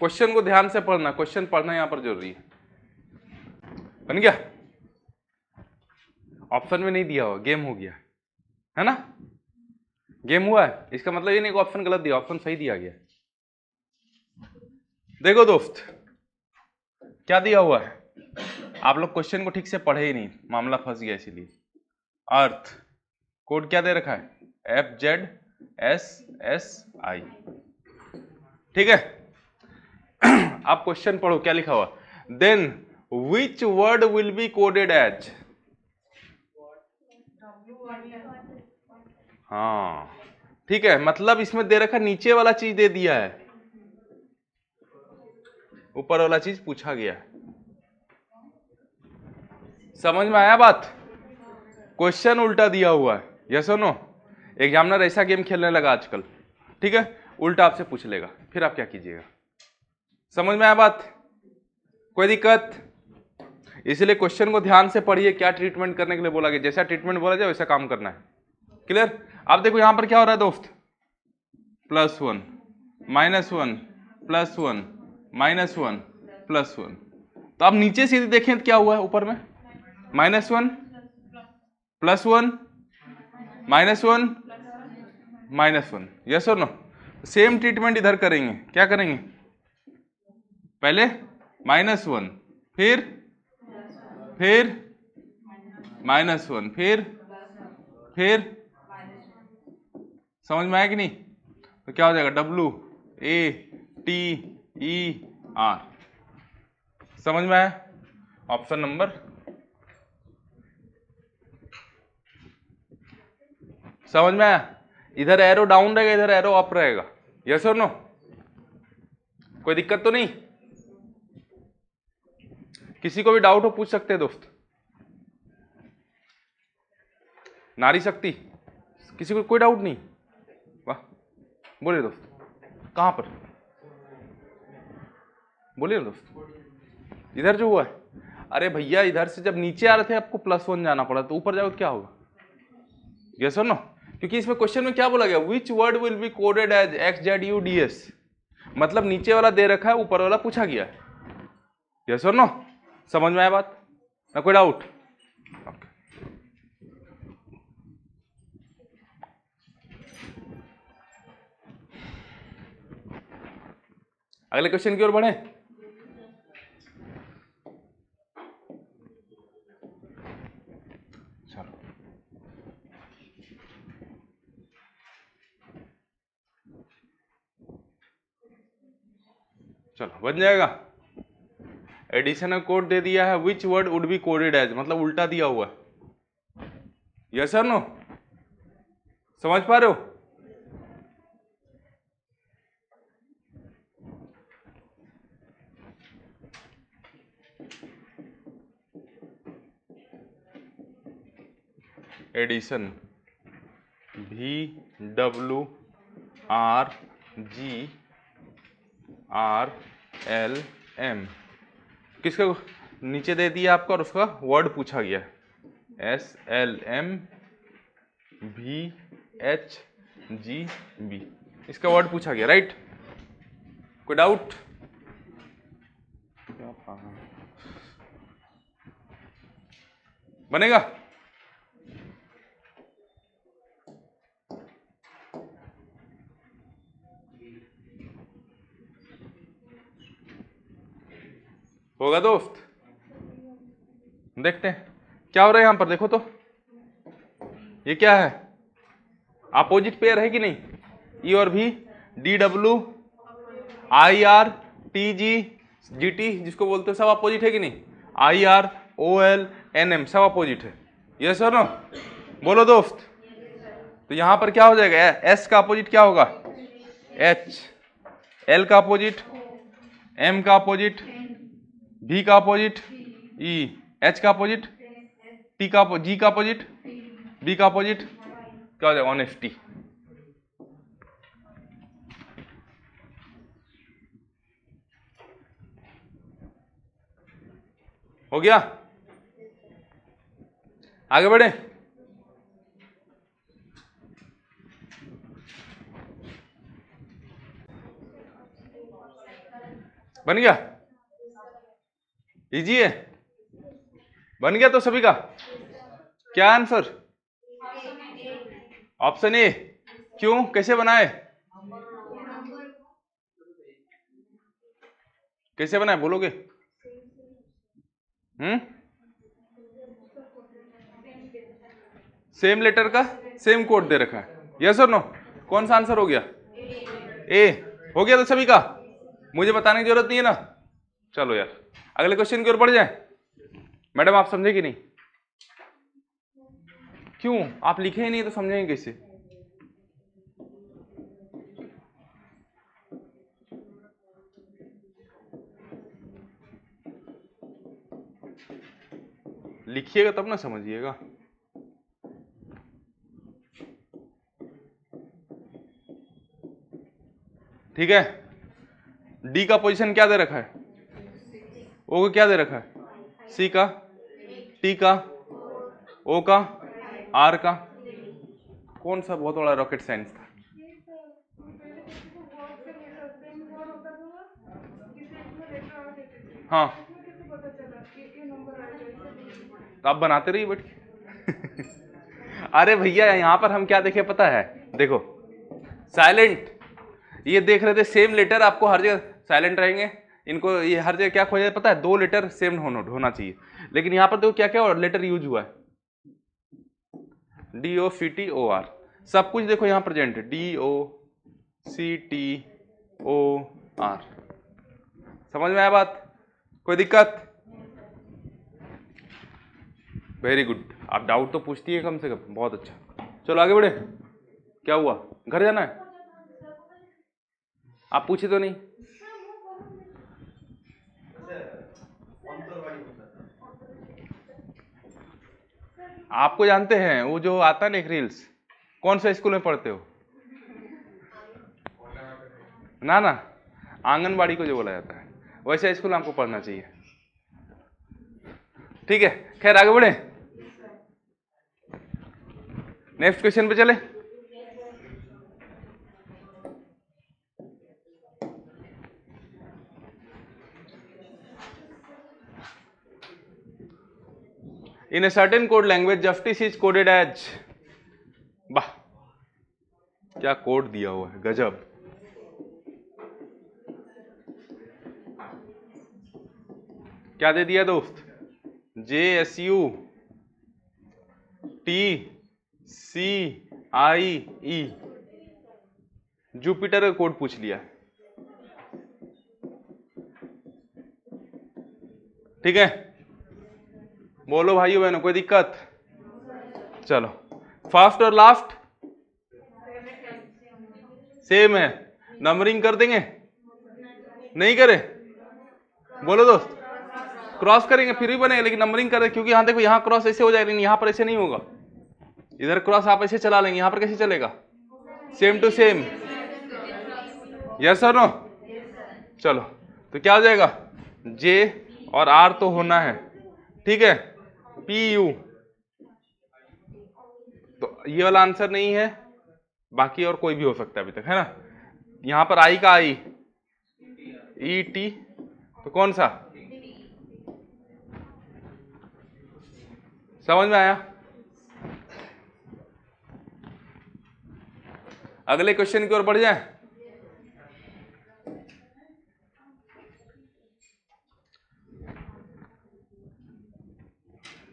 क्वेश्चन को ध्यान से पढ़ना, क्वेश्चन पढ़ना यहां पर जरूरी है। बन गया? ऑप्शन में नहीं दिया हुआ, गेम हो गया। है ना, गेम हुआ है। इसका मतलब ये नहीं कि ऑप्शन गलत दिया, ऑप्शन सही दिया गया। देखो दोस्त क्या दिया हुआ है, आप लोग क्वेश्चन को ठीक से पढ़े ही नहीं, मामला फंस गया इसीलिए। अर्थ कोड क्या दे रखा है, FZSSI, ठीक है। आप क्वेश्चन पढ़ो क्या लिखा हुआ, then which word will be coded as, हाँ ठीक है, मतलब इसमें दे रखा नीचे वाला चीज दे दिया है, ऊपर वाला चीज पूछा गया है। समझ में आया बात, क्वेश्चन उल्टा दिया हुआ है, यस और नो। एग्जामिनर ऐसा गेम खेलने लगा आजकल, ठीक है, उल्टा आपसे पूछ लेगा, फिर आप क्या कीजिएगा। समझ में आया बात, कोई दिक्कत? इसलिए क्वेश्चन को ध्यान से पढ़िए, क्या ट्रीटमेंट करने के लिए बोला गया, जैसा ट्रीटमेंट बोला जाए वैसा काम करना है। क्लियर? आप देखो यहां पर क्या हो रहा है दोस्त, +1 -1 +1 -1 +1, तो आप नीचे सीधे देखें तो क्या हुआ है, ऊपर में -1 +1 -1 -1, यस और नो। सेम ट्रीटमेंट इधर करेंगे, क्या करेंगे, पहले -1 फिर -1 फिर समझ में आया कि नहीं? तो क्या हो जाएगा, WATER, समझ में आया? ऑप्शन नंबर, समझ में आया? इधर एरो डाउन रहेगा, इधर एरो अप रहेगा, यस और नो। कोई दिक्कत तो नहीं? किसी को भी डाउट हो पूछ सकते हैं दोस्त। नारी शक्ति, किसी को कोई डाउट नहीं? वाह, बोलिए दोस्त, कहां पर बोलिए दोस्त, इधर जो हुआ है। अरे भैया इधर से जब नीचे आ रहे थे आपको +1 जाना पड़ा, तो ऊपर जाओ क्या होगा, यस और नो। क्योंकि इसमें क्वेश्चन में क्या बोला गया, which word will be coded as XZUDS, मतलब नीचे वाला दे रखा है, ऊपर वाला पूछा गया है, यस और नो। समझ में आया बात ना, कोई डाउट? अगले क्वेश्चन की ओर बढ़े। चलो चलो बन जाएगा। एडिशनल कोड दे दिया है, which word would be coded as, मतलब उल्टा दिया हुआ है, यस और नो। समझ पा रहे हो? एडिशन VWRGRLM, किसका नीचे दे दिया आपका और उसका वर्ड पूछा गया है, SLMVHGB, इसका वर्ड पूछा गया, राइट? कोई डाउट? बनेगा? होगा दोस्त? देखते हैं क्या हो रहा है यहां पर, देखो तो ये क्या है, अपोजिट पेयर है कि नहीं, ई और भी, DW IR TG GT जिसको बोलते हो सब अपोजिट है कि नहीं, IR OL NM सब अपोजिट है, यस और नो। बोलो दोस्त, तो यहां पर क्या हो जाएगा, S का अपोजिट क्या होगा, H, L का अपोजिट M का अपोजिट, V का अपोजिट E, H का अपोजिट T का, G का अपोजिट B का अपोजिट क्या हो जाएगा, ऑनेस्टी। हो गया? आगे बढ़े। बन गया? इजी है? बन गया तो सभी का क्या आंसर, ऑप्शन ए। क्यों, कैसे बनाए, कैसे बनाए बोलोगे? सेम लेटर का सेम कोड दे रखा है, यस और नो? कौन सा आंसर हो गया? ए हो गया तो सभी का, मुझे बताने की जरूरत नहीं है ना। चलो यार अगले क्वेश्चन की ओर बढ़ जाए। मैडम आप समझे कि नहीं? क्यों, आप लिखे ही नहीं तो समझेंगे कैसे? लिखिएगा तब ना समझिएगा। ठीक है, डी का पोजीशन क्या दे रखा है? ओ का क्या दे रखा है? सी का, टी का, ओ का, आर का। कौन सा बहुत बड़ा रॉकेट साइंस था? हाँ तो आप बनाते रहिए बैठ के। अरे भैया यहां पर हम क्या देखे पता है? देखो साइलेंट, ये देख रहे थे सेम लेटर आपको हर जगह साइलेंट रहेंगे, इनको ये हर जगह क्या खोजा पता है? 2 लेटर सेम होना चाहिए, लेकिन यहां पर देखो क्या क्या लेटर यूज हुआ है, D O C T O R, सब कुछ देखो यहां प्रेजेंट है, D O C T O R. समझ में आया बात? कोई दिक्कत? वेरी गुड, आप डाउट तो पूछती है कम से कम, बहुत अच्छा। चलो आगे बढ़े। क्या हुआ, घर जाना है? आप पूछे तो नहीं? आपको जानते हैं वो जो आता है ना एक रील्स, कौन सा स्कूल में पढ़ते हो? ना ना, आंगनबाड़ी को जो बोला जाता है वैसे स्कूल आपको पढ़ना चाहिए। ठीक है, खैर आगे बढ़े, नेक्स्ट क्वेश्चन पे चले। In a certain code language, justice is coded as, वाह क्या कोड दिया हुआ है, गजब। क्या दे दिया दोस्त? JSU TCIE, जुपिटर का कोड पूछ लिया। ठीक है, बोलो भाइयों बहनों कोई दिक्कत? चलो, फर्स्ट और लास्ट सेम है, नंबरिंग कर देंगे? नहीं करे? बोलो दोस्त, क्रॉस करेंगे फिर भी बनेगा, लेकिन नंबरिंग करें, क्योंकि यहां देखो यहां क्रॉस ऐसे हो जाएगा, लेकिन यहां पर ऐसे नहीं होगा। इधर क्रॉस आप ऐसे चला लेंगे, यहां पर कैसे चलेगा? सेम टू सेम, यस और नो? चलो तो क्या हो जाएगा? जे और आर तो होना है, ठीक है, पी यू, तो ये वाला आंसर नहीं है, बाकी और कोई भी हो सकता है अभी तक, है ना? यहां पर आई का आई, ई टी, तो कौन सा? समझ में आया? अगले क्वेश्चन की ओर बढ़ जाए।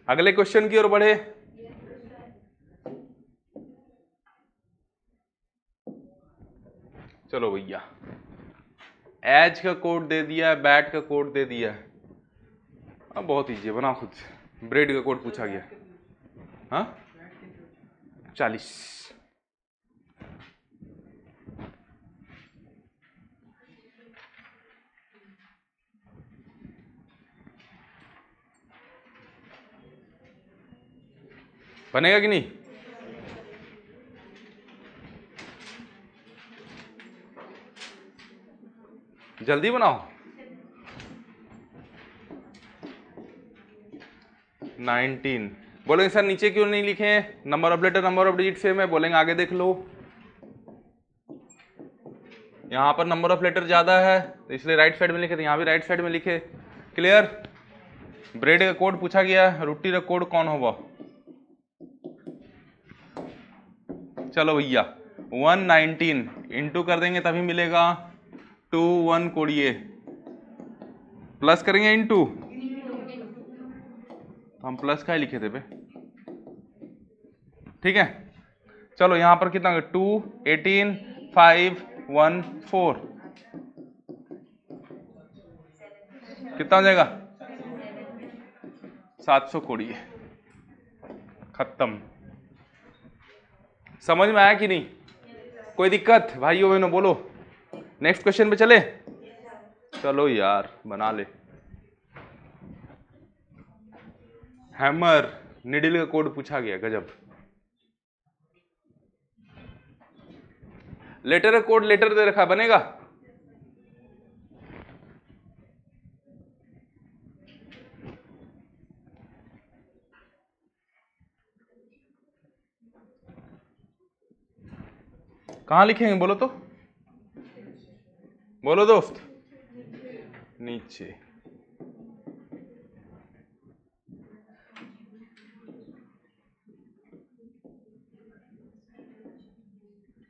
अगले क्वेश्चन की ओर बढ़े। चलो भैया, एज का कोड दे दिया है, बैट का कोड दे दिया है, अब बहुत इजी है, बनाओ खुद से। ब्रेड का कोड पूछा गया, हाँ 40, बनेगा कि नहीं? जल्दी बनाओ। 19 बोलेंगे सर नीचे क्यों नहीं लिखे हैं? Number of letter number of digit same है, बोलेंगे आगे देख लो, यहां पर नंबर ऑफ लेटर ज्यादा है तो इसलिए राइट साइड में लिखे थे, यहां भी राइट साइड में लिखे। क्लियर? ब्रेड का कोड पूछा गया, रोटी का कोड कौन होगा? चलो भैया 119 इंटू कर देंगे तभी मिलेगा 2 1 कोड़िए, प्लस करेंगे इंटू, तो हम प्लस का ही लिखे थे बे, ठीक है। चलो यहां पर कितना 2 18 5 1 4 कितना हो जाएगा 700 कोड़िए। खत्म। समझ में आया कि नहीं? कोई दिक्कत भाइयों बहनों बोलो। नेक्स्ट क्वेश्चन पे चले। चलो यार बना ले। हैमर निडिल का कोड पूछा गया, गजब। लेटर का कोड लेटर दे रखा, बनेगा? कहां लिखेंगे बोलो तो, बोलो दोस्त। नीचे।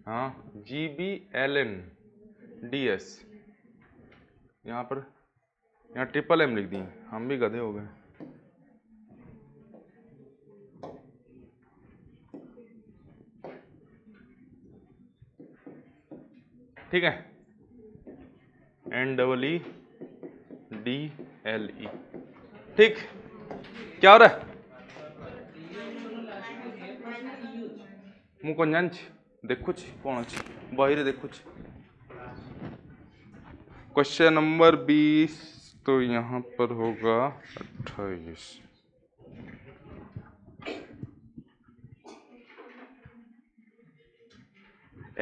हाँ GBLNDS यहाँ पर, यहाँ ट्रिपल M लिख दिए, हम भी गधे हो गए। ठीक है, NEEDLE। ठीक, क्या हो रहा है? ମୁଁ କଣ ଜାଣିଛି, ଦେଖୁଛି କଣ ଅଛି ବହିରେ, ଦେଖୁଛି। क्वेश्चन नंबर 20 तो यहाँ पर होगा 28।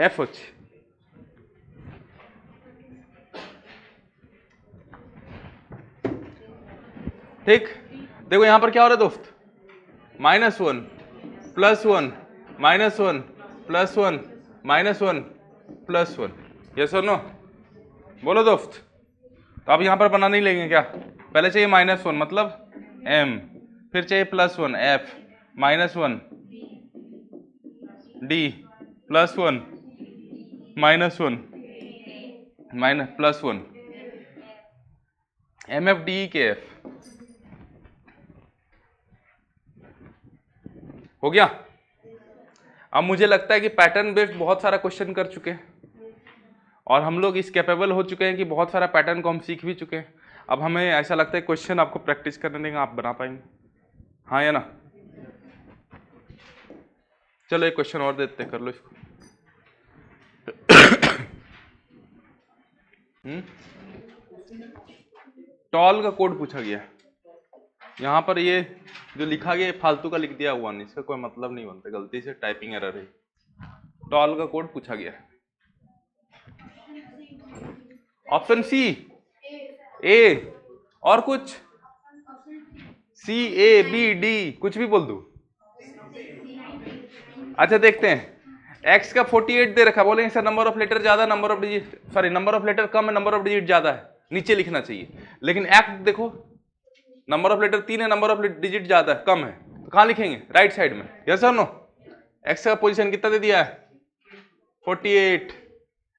F ଅଛି। ठीक, देखो यहां पर क्या हो रहा है दोस्त, -1 +1 -1 +1 -1 +1, यस और नो? बोलो दोस्त। तो अब यहां पर बना नहीं लेंगे क्या? पहले चाहिए -1 मतलब M, फिर चाहिए +1 F, -1 D, +1 -1 +1 MFDEKF। हो गया? अब मुझे लगता है कि पैटर्न बेस्ड बहुत सारा क्वेश्चन कर चुके हैं और हम लोग इस कैपेबल हो चुके हैं कि बहुत सारा पैटर्न को हम सीख भी चुके हैं। अब हमें ऐसा लगता है क्वेश्चन आपको प्रैक्टिस करने देंगे, आप बना पाएंगे, हाँ या ना? चलो एक क्वेश्चन और देते हैं, कर लो इसको। टॉल का कोड पूछा गया, यहाँ पर ये जो लिखा गया फालतू का लिख दिया 1, इसका कोई मतलब नहीं बनता, गलती से टाइपिंग एरर है। टॉल का कोड पूछा गया, ऑप्शन सी ए और कुछ CABD कुछ भी बोल दू। अच्छा देखते हैं, x का 48 दे रखा, बोलेंगे सर नंबर ऑफ लेटर ज्यादा, number of digit, sorry number of letter कम है, नंबर ऑफ डिजिट ज्यादा है, नीचे लिखना चाहिए। लेकिन एक्ट देखो, नंबर ऑफ लेटर 3 है, नंबर ऑफ डिजिट ज्यादा है, कम है, तो कहां लिखेंगे? राइट साइड में, यस और नो? एक्स का पोजीशन कितना दे दिया है? 48।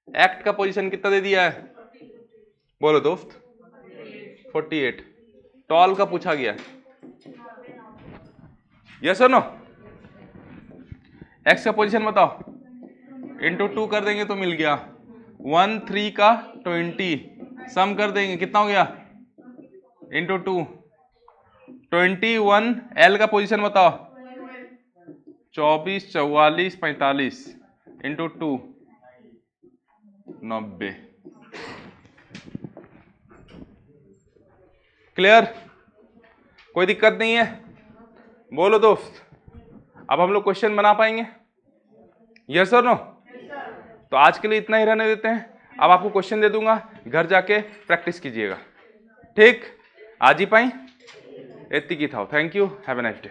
एक्ट का पोजीशन कितना दे दिया है? बोलो दोस्त, 48। टॉल का पूछा गया, यस और नो? एक्स का पोजीशन बताओ, इंटू 2 कर देंगे तो मिल गया 1 3 का 20, सम कर देंगे कितना हो गया? इंटू 2 21। एल का पोजीशन बताओ, 24 44 45 इंटू 2 90। क्लियर? कोई दिक्कत नहीं है? बोलो दोस्त। अब हम लोग क्वेश्चन बना पाएंगे, यस और नो? तो आज के लिए इतना ही रहने देते हैं। अब आपको क्वेश्चन दे दूंगा, घर जाके प्रैक्टिस कीजिएगा, ठीक? आज ही पाई एत्ती की था। Thank you, have a nice day.